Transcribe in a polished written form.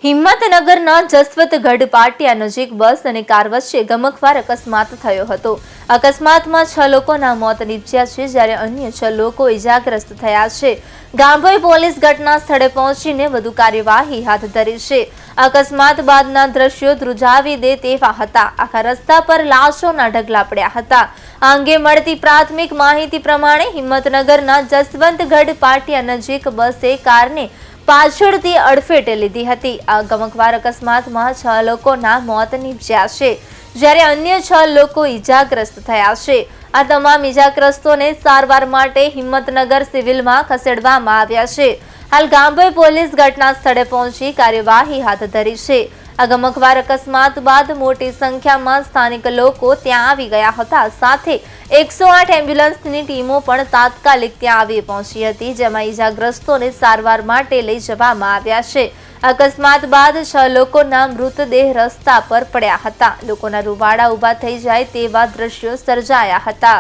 હિંમતનગરના જસવંતગઢ પાટિયા નજીક બસ અને કાર વચ્ચે ગમખ્વાર અકસ્માત થયો હતો। અકસ્માતમાં 6 લોકોના મોત નીપજ્યા છે, જ્યારે અન્ય 6 લોકો ઇજાગ્રસ્ત થયા છે। ગાંભોઈ પોલીસ ઘટના સ્થળે પહોંચીને વધુ કાર્યવાહી હાથ ધરી છે। અકસ્માત બાદના દ્રશ્યો ધ્રુજાવી દે તેવા હતા। આખા રસ્તા પર લાશોના ઢગલા પડ્યા હતા। આ અંગે મળતી પ્રાથમિક માહિતી પ્રમાણે હિંમતનગરના જસવંતગઢ પાટિયા નજીક બસે કારને પાછળથી અડફેટે લીધી હતી। આ ગમખ્વાર અકસ્માતમાં 6 લોકોના મોત નીપજ્યા છે, જ્યારે અન્ય 6 લોકો ઇજાગ્રસ્ત થયા છે। આ તમામ ઇજાગ્રસ્તોને સારવાર માટે હિંમતનગર સિવિલમાં ખસેડવામાં આવ્યા છે। હાલ ગાંભોઈ પોલીસ ઘટના સ્થળે પહોંચી કાર્યવાહી હાથ ધરી છે। આ ગમખ્વાર અકસ્માત બાદ મોટી સંખ્યામાં સ્થાનિક લોકો ત્યાં આવી ગયા હતા, સાથે 108 એમ્બ્યુલન્સની ટીમો પણ તાત્કાલિક ત્યાં આવી પહોંચી હતી, જેમાં ઇજાગ્રસ્તોને સારવાર માટે લઈ જવામાં આવ્યા છે। અકસ્માત બાદ 6 લોકોના મૃતદેહ રસ્તા પર પડ્યા હતા। લોકોના રૂવાડા ઊભા થઈ જાય તેવા દ્રશ્યો સર્જાયા હતા।